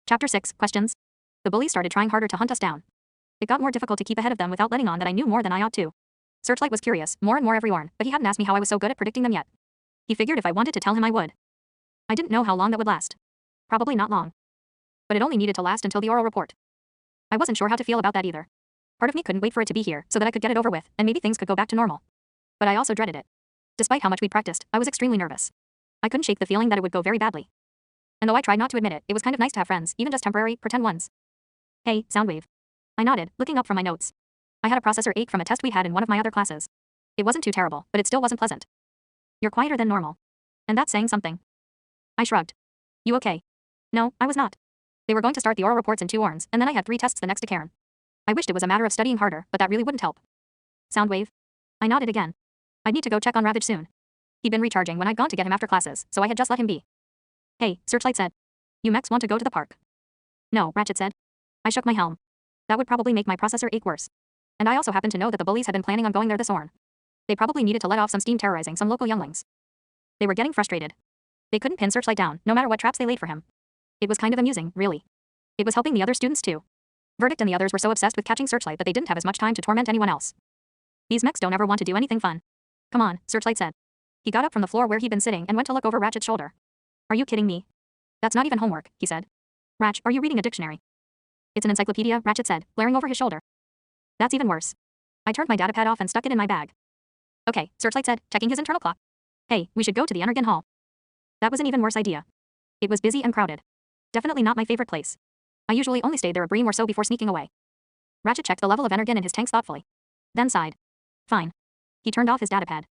Chapter 6, Questions. The bullies started trying harder to hunt us down. It got more difficult to keep ahead of them without letting on that I knew more than I ought to. Searchlight was curious, more and more every yarn, but he hadn't asked me how I was so good at predicting them yet. He figured if I wanted to tell him I would. I didn't know how long that would last. Probably not long. But it only needed to last until the oral report. I wasn't sure how to feel about that either. Part of me couldn't wait for it to be here so that I could get it over with, and maybe things could go back to normal. But I also dreaded it. Despite how much we'd practiced, I was extremely nervous. I couldn't shake the feeling that it would go very badly. And though I tried not to admit it, it was kind of nice to have friends, even just temporary, pretend ones. Hey, Soundwave. I nodded, looking up from my notes. I had a processor ache from a test we'd had in one of my other classes. It wasn't too terrible, but it still wasn't pleasant. You're quieter than normal. And that's saying something. I shrugged. You okay? No, I was not. They were going to start the oral reports in 2 orns, and then I had 3 tests the next to Karen. I wished it was a matter of studying harder, but that really wouldn't help. Soundwave. I nodded again. I'd need to go check on Ravage soon. He'd been recharging when I'd gone to get him after classes, so I had just let him be. Hey, Searchlight said. You mechs want to go to the park? No, Ratchet said. I shook my helm. That would probably make my processor ache worse. And I also happened to know that the bullies had been planning on going there this orn. They probably needed to let off some steam terrorizing some local younglings. They were getting frustrated. They couldn't pin Searchlight down, no matter what traps they laid for him. It was kind of amusing, really. It was helping the other students too. Verdict and the others were so obsessed with catching Searchlight that they didn't have as much time to torment anyone else. These mechs don't ever want to do anything fun. Come on, Searchlight said. He got up from the floor where he'd been sitting and went to look over Ratchet's shoulder. Are you kidding me? That's not even homework, he said. Ratch, are you reading a dictionary? It's an encyclopedia, Ratchet said, glaring over his shoulder. That's even worse. I turned my datapad off and stuck it in my bag. Okay, Searchlight said, checking his internal clock. Hey, we should go to the Energon Hall. That was an even worse idea. It was busy and crowded. Definitely not my favorite place. I usually only stayed there a bream or so before sneaking away. Ratchet checked the level of energon in his tanks thoughtfully. Then sighed. Fine. He turned off his datapad.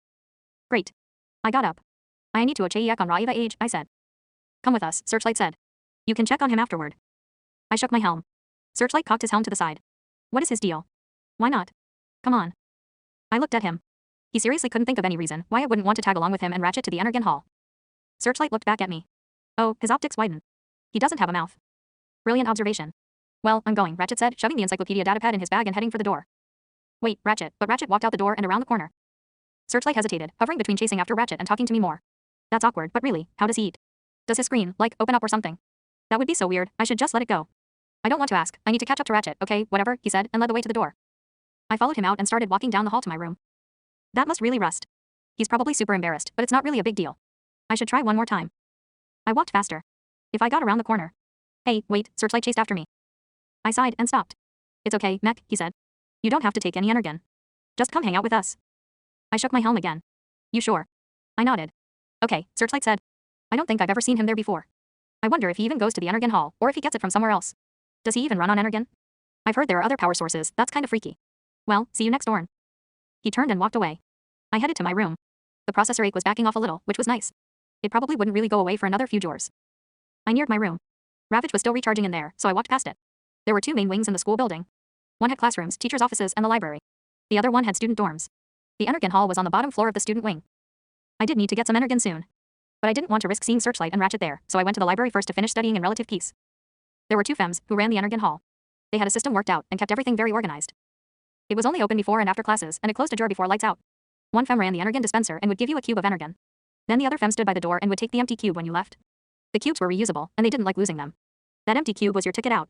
Great. I got up. I need to check on Raiva age, I said. Come with us, Searchlight said. You can check on him afterward. I shook my helm. Searchlight cocked his helm to the side. What is his deal? Why not? Come on. I looked at him. He seriously couldn't think of any reason why I wouldn't want to tag along with him and Ratchet to the Energon Hall. Searchlight looked back at me. Oh, his optics widened. He doesn't have a mouth. Brilliant observation. Well, I'm going, Ratchet said, shoving the encyclopedia datapad in his bag and heading for the door. Wait, Ratchet, but Ratchet walked out the door and around the corner. Searchlight hesitated, hovering between chasing after Ratchet and talking to me more. That's awkward, but really, how does he eat? Does his screen, like, open up or something? That would be so weird, I should just let it go. I don't want to ask, I need to catch up to Ratchet, okay, whatever, he said, and led the way to the door. I followed him out and started walking down the hall to my room. That must really rust. He's probably super embarrassed, but it's not really a big deal. I should try one more time. I walked faster. If I got around the corner. Hey, wait, Searchlight chased after me. I sighed and stopped. It's okay, mech, he said. You don't have to take any energon. Just come hang out with us. I shook my helm again. You sure? I nodded. Okay, Searchlight said. I don't think I've ever seen him there before. I wonder if he even goes to the Energon Hall, or if he gets it from somewhere else. Does he even run on Energon? I've heard there are other power sources, that's kind of freaky. Well, see you next Orn. He turned and walked away. I headed to my room. The processor ache was backing off a little, which was nice. It probably wouldn't really go away for another few jors. I neared my room. Ravage was still recharging in there, so I walked past it. There were 2 main wings in the school building. One had classrooms, teachers' offices, and the library. The other one had student dorms. The Energon Hall was on the bottom floor of the student wing. I did need to get some Energon soon. But I didn't want to risk seeing Searchlight and Ratchet there, so I went to the library first to finish studying in relative peace. There were 2 femmes who ran the Energon Hall. They had a system worked out and kept everything very organized. It was only open before and after classes, and it closed a drawer before lights out. One femme ran the Energon dispenser and would give you a cube of Energon. Then the other femme stood by the door and would take the empty cube when you left. The cubes were reusable, and they didn't like losing them. That empty cube was your ticket out.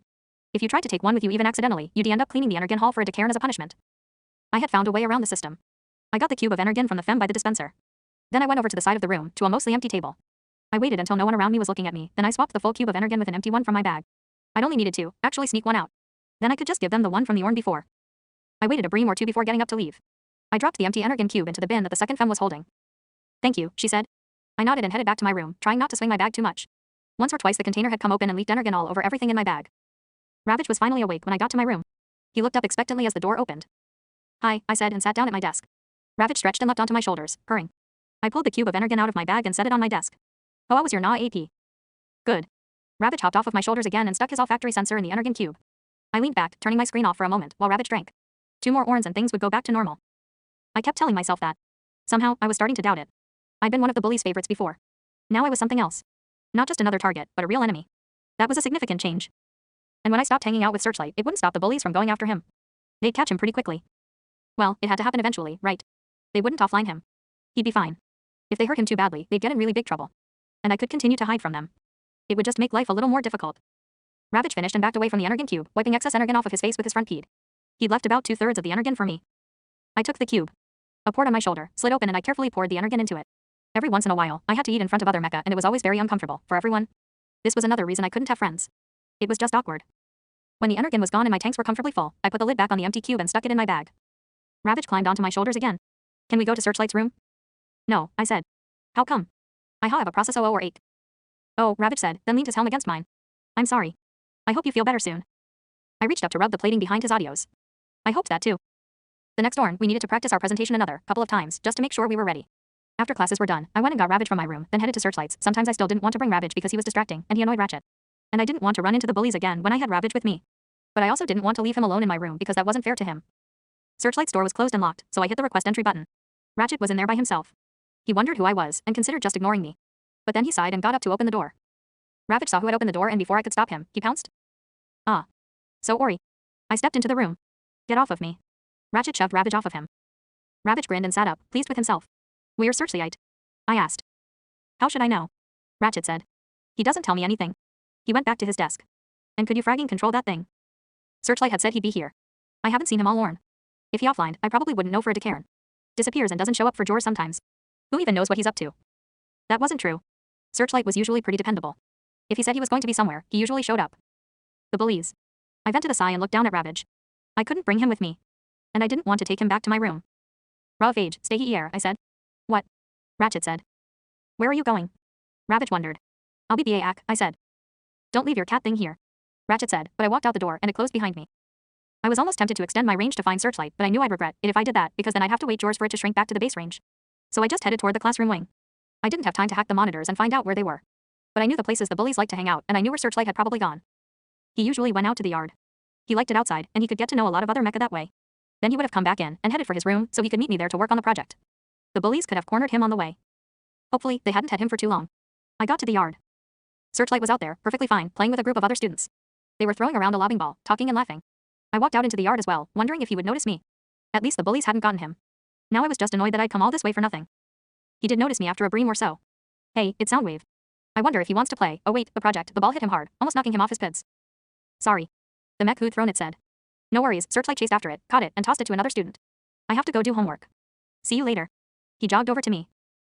If you tried to take one with you even accidentally, you'd end up cleaning the Energon Hall for a Decairn as a punishment. I had found a way around the system. I got the cube of Energon from the femme by the dispenser. Then I went over to the side of the room, to a mostly empty table. I waited until no one around me was looking at me, then I swapped the full cube of Energon with an empty one from my bag. I'd only needed to, actually sneak one out. Then I could just give them the one from the orn before. I waited a bream or 2 before getting up to leave. I dropped the empty Energon cube into the bin that the second femme was holding. Thank you, she said. I nodded and headed back to my room, trying not to swing my bag too much. Once or twice the container had come open and leaked Energon all over everything in my bag. Ravage was finally awake when I got to my room. He looked up expectantly as the door opened. Hi, I said and sat down at my desk. Ravage stretched and leapt onto my shoulders, purring. I pulled the cube of Energon out of my bag and set it on my desk. How was your NA AP? Good. Ravage hopped off of my shoulders again and stuck his olfactory sensor in the Energon cube. I leaned back, turning my screen off for a moment while Ravage drank. 2 more orns and things would go back to normal. I kept telling myself that. Somehow, I was starting to doubt it. I'd been one of the bullies' favorites before. Now I was something else. Not just another target, but a real enemy. That was a significant change. And when I stopped hanging out with Searchlight, it wouldn't stop the bullies from going after him. They'd catch him pretty quickly. Well, it had to happen eventually, right? They wouldn't offline him. He'd be fine. If they hurt him too badly, they'd get in really big trouble. And I could continue to hide from them. It would just make life a little more difficult. Ravage finished and backed away from the energon cube, wiping excess energon off of his face with his front peed. He'd left about 2/3 of the energon for me. I took the cube. A port on my shoulder slid open and I carefully poured the energon into it. Every once in a while, I had to eat in front of other mecha and it was always very uncomfortable for everyone. This was another reason I couldn't have friends. It was just awkward. When the energon was gone and my tanks were comfortably full, I put the lid back on the empty cube and stuck it in my bag. Ravage climbed onto my shoulders again. Can we go to Searchlight's room? No, I said. How come? I have a process 00 or 8. Oh, Ravage said, then leaned his helm against mine. I'm sorry. I hope you feel better soon. I reached up to rub the plating behind his audios. I hoped that too. The next Orn, we needed to practice our presentation another couple of times just to make sure we were ready. After classes were done, I went and got Ravage from my room, then headed to Searchlight's. Sometimes I still didn't want to bring Ravage because he was distracting and he annoyed Ratchet. And I didn't want to run into the bullies again when I had Ravage with me. But I also didn't want to leave him alone in my room because that wasn't fair to him. Searchlight's door was closed and locked, so I hit the request entry button. Ratchet was in there by himself. He wondered who I was and considered just ignoring me. But then he sighed and got up to open the door. Ravage saw who had opened the door and before I could stop him, he pounced. Ah. So Ori. I stepped into the room. Get off of me. Ratchet shoved Ravage off of him. Ravage grinned and sat up, pleased with himself. Where's Searchlight? I asked. How should I know? Ratchet said. He doesn't tell me anything. He went back to his desk. And could you fragging control that thing? Searchlight had said he'd be here. I haven't seen him all Orn. If he offlined, I probably wouldn't know for a Cairn. Disappears and doesn't show up for Jors sometimes. Who even knows what he's up to? That wasn't true. Searchlight was usually pretty dependable. If he said he was going to be somewhere, he usually showed up. The bullies. I vented a sigh and looked down at Ravage. I couldn't bring him with me. And I didn't want to take him back to my room. Raw of age, stay here, I said. What? Ratchet said. Where are you going? Ravage wondered. I'll be back, I said. Don't leave your cat thing here. Ratchet said, but I walked out the door and it closed behind me. I was almost tempted to extend my range to find Searchlight, but I knew I'd regret it if I did that because then I'd have to wait Jors for it to shrink back to the base range. So I just headed toward the classroom wing. I didn't have time to hack the monitors and find out where they were. But I knew the places the bullies liked to hang out and I knew where Searchlight had probably gone. He usually went out to the yard. He liked it outside and he could get to know a lot of other mecha that way. Then he would have come back in and headed for his room so he could meet me there to work on the project. The bullies could have cornered him on the way. Hopefully, they hadn't had him for too long. I got to the yard. Searchlight was out there, perfectly fine, playing with a group of other students. They were throwing around a lobbing ball, talking and laughing. I walked out into the yard as well, wondering if he would notice me. At least the bullies hadn't gotten him. Now I was just annoyed that I'd come all this way for nothing. He did notice me after a bream or so. Hey, it's Soundwave. I wonder if he wants to play. Oh wait, the project. The ball hit him hard, almost knocking him off his pids. Sorry. The mech who'd thrown it said. No worries, Searchlight chased after it, caught it, and tossed it to another student. I have to go do homework. See you later. He jogged over to me.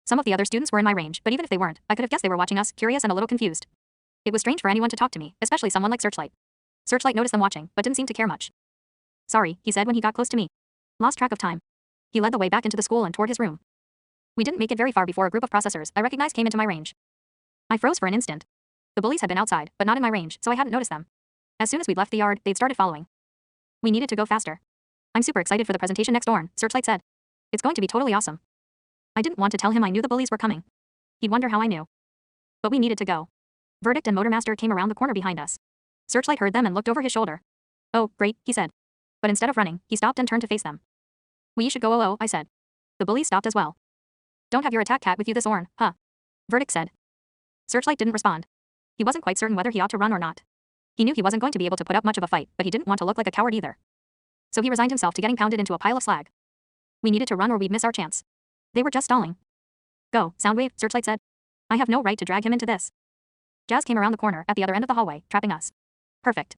Some of the other students were in my range, but even if they weren't, I could have guessed they were watching us, curious and a little confused. It was strange for anyone to talk to me, especially someone like Searchlight. Searchlight noticed them watching, but didn't seem to care much. Sorry, he said when he got close to me. Lost track of time. He led the way back into the school and toward his room. We didn't make it very far before a group of processors I recognized came into my range. I froze for an instant. The bullies had been outside, but not in my range, so I hadn't noticed them. As soon as we'd left the yard, they'd started following. We needed to go faster. I'm super excited for the presentation next Orn, Searchlight said. It's going to be totally awesome. I didn't want to tell him I knew the bullies were coming. He'd wonder how I knew. But we needed to go. Verdict and Motormaster came around the corner behind us. Searchlight heard them and looked over his shoulder. Oh, great, he said. But instead of running, he stopped and turned to face them. We should go I said. The bullies stopped as well. Don't have your attack cat with you this Orn, huh? Verdict said. Searchlight didn't respond. He wasn't quite certain whether he ought to run or not. He knew he wasn't going to be able to put up much of a fight, but he didn't want to look like a coward either. So he resigned himself to getting pounded into a pile of slag. We needed to run or we'd miss our chance. They were just stalling. Go, Soundwave, Searchlight said. I have no right to drag him into this. Jazz came around the corner at the other end of the hallway, trapping us. Perfect.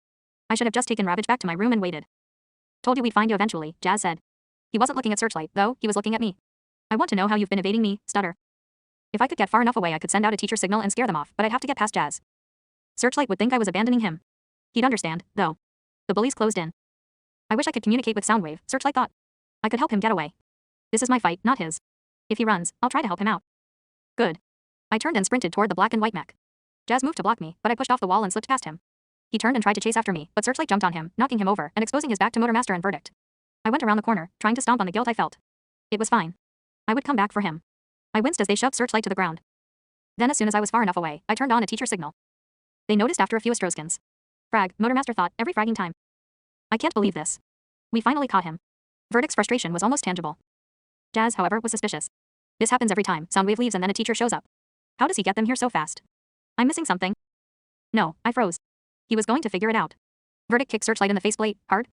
I should have just taken Ravage back to my room and waited. Told you we'd find you eventually, Jazz said. He wasn't looking at Searchlight, though, he was looking at me. I want to know how you've been evading me, Stutter. If I could get far enough away I could send out a teacher signal and scare them off, but I'd have to get past Jazz. Searchlight would think I was abandoning him. He'd understand, though. The bullies closed in. I wish I could communicate with Soundwave, Searchlight thought. I could help him get away. This is my fight, not his. If he runs, I'll try to help him out. Good. I turned and sprinted toward the black and white mech. Jazz moved to block me, but I pushed off the wall and slipped past him. He turned and tried to chase after me, but Searchlight jumped on him, knocking him over and exposing his back to Motormaster and Verdict. I went around the corner, trying to stomp on the guilt I felt. It was fine. I would come back for him. I winced as they shoved Searchlight to the ground. Then as soon as I was far enough away, I turned on a teacher signal. They noticed after a few Astroskins. Frag, Motormaster thought, every fragging time. I can't believe this. We finally caught him. Verdict's frustration was almost tangible. Jazz, however, was suspicious. This happens every time, Soundwave leaves and then a teacher shows up. How does he get them here so fast? I'm missing something. No, I froze. He was going to figure it out. Verdict kicked Searchlight in the faceplate, hard.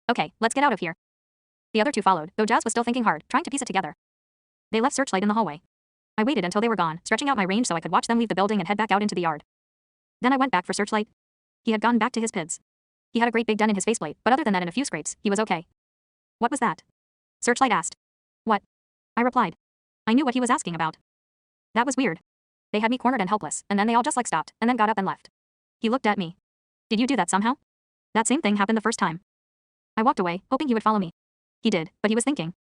Okay, let's get out of here. The other two followed, though Jazz was still thinking hard, trying to piece it together. They left Searchlight in the hallway. I waited until they were gone, stretching out my range so I could watch them leave the building and head back out into the yard. Then I went back for Searchlight. He had gone back to his PIDs. He had a great big dent in his faceplate, but other than that and a few scrapes, he was okay. What was that? Searchlight asked. What? I replied. I knew what he was asking about. That was weird. They had me cornered and helpless, and then they all just stopped, and then got up and left. He looked at me. Did you do that somehow? That same thing happened the first time. I walked away, hoping he would follow me. He did, but he was thinking.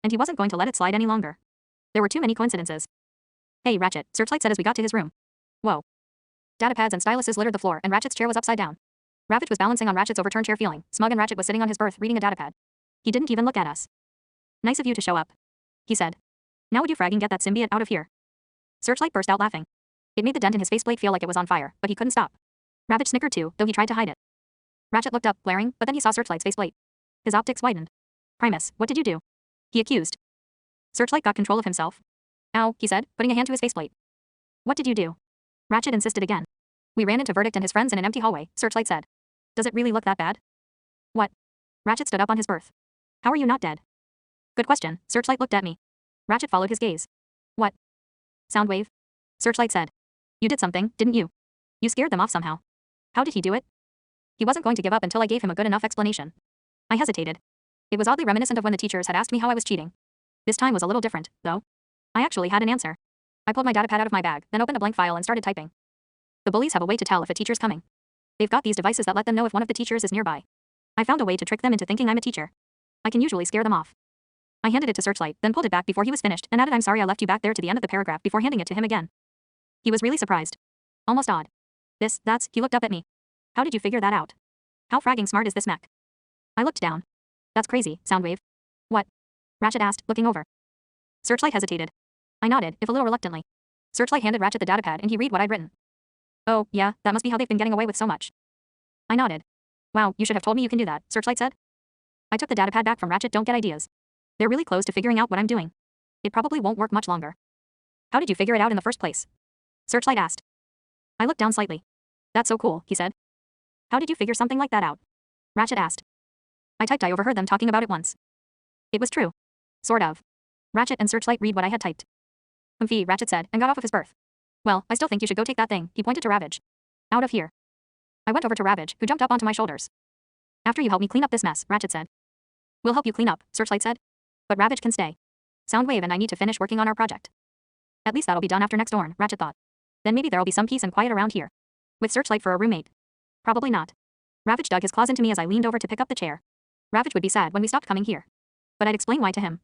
And he wasn't going to let it slide any longer. There were too many coincidences. Hey, Ratchet, Searchlight said as we got to his room. Whoa. Datapads and styluses littered the floor, and Ratchet's chair was upside down. Ravage was balancing on Ratchet's overturned chair feeling smug, and Ratchet was sitting on his berth reading a datapad. He didn't even look at us. Nice of you to show up. He said. Now would you fragging get that symbiote out of here? Searchlight burst out laughing. It made the dent in his faceplate feel like it was on fire, but he couldn't stop. Ravage snickered too, though he tried to hide it. Ratchet looked up, glaring, but then he saw Searchlight's faceplate. His optics widened. Primus, what did you do? He accused. Searchlight got control of himself. Ow, he said, putting a hand to his faceplate. What did you do? Ratchet insisted again. We ran into Verdict and his friends in an empty hallway, Searchlight said. Does it really look that bad? What? Ratchet stood up on his berth. How are you not dead? Good question, Searchlight looked at me. Ratchet followed his gaze. What? Soundwave? Searchlight said. You did something, didn't you? You scared them off somehow. How did he do it? He wasn't going to give up until I gave him a good enough explanation. I hesitated. It was oddly reminiscent of when the teachers had asked me how I was cheating. This time was a little different, though. I actually had an answer. I pulled my datapad out of my bag, then opened a blank file and started typing. The bullies have a way to tell if a teacher's coming. They've got these devices that let them know if one of the teachers is nearby. I found a way to trick them into thinking I'm a teacher. I can usually scare them off. I handed it to Searchlight, then pulled it back before he was finished and added I'm sorry I left you back there to the end of the paragraph before handing it to him again. He was really surprised. Almost odd. That's, he looked up at me. How did you figure that out? How fragging smart is this mech? I looked down. That's crazy, Soundwave. What? Ratchet asked, looking over. Searchlight hesitated. I nodded, if a little reluctantly. Searchlight handed Ratchet the datapad and he read what I'd written. Oh, yeah, that must be how they've been getting away with so much. I nodded. Wow, you should have told me you can do that, Searchlight said. I took the datapad back from Ratchet. Don't get ideas. They're really close to figuring out what I'm doing. It probably won't work much longer. How did you figure it out in the first place? Searchlight asked. I looked down slightly. That's so cool, he said. How did you figure something like that out? Ratchet asked. I typed. I overheard them talking about it once. It was true. Sort of. Ratchet and Searchlight read what I had typed. Humphy, Ratchet said, and got off of his berth. Well, I still think you should go take that thing, he pointed to Ravage. Out of here. I went over to Ravage, who jumped up onto my shoulders. After you help me clean up this mess, Ratchet said. We'll help you clean up, Searchlight said. But Ravage can stay. Soundwave and I need to finish working on our project. At least that'll be done after next Orn, Ratchet thought. Then maybe there'll be some peace and quiet around here. With Searchlight for a roommate. Probably not. Ravage dug his claws into me as I leaned over to pick up the chair. Ravage would be sad when we stopped coming here. But I'd explain why to him.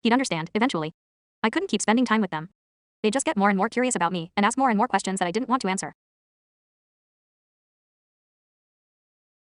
He'd understand, eventually. I couldn't keep spending time with them. They'd just get more and more curious about me and ask more and more questions that I didn't want to answer.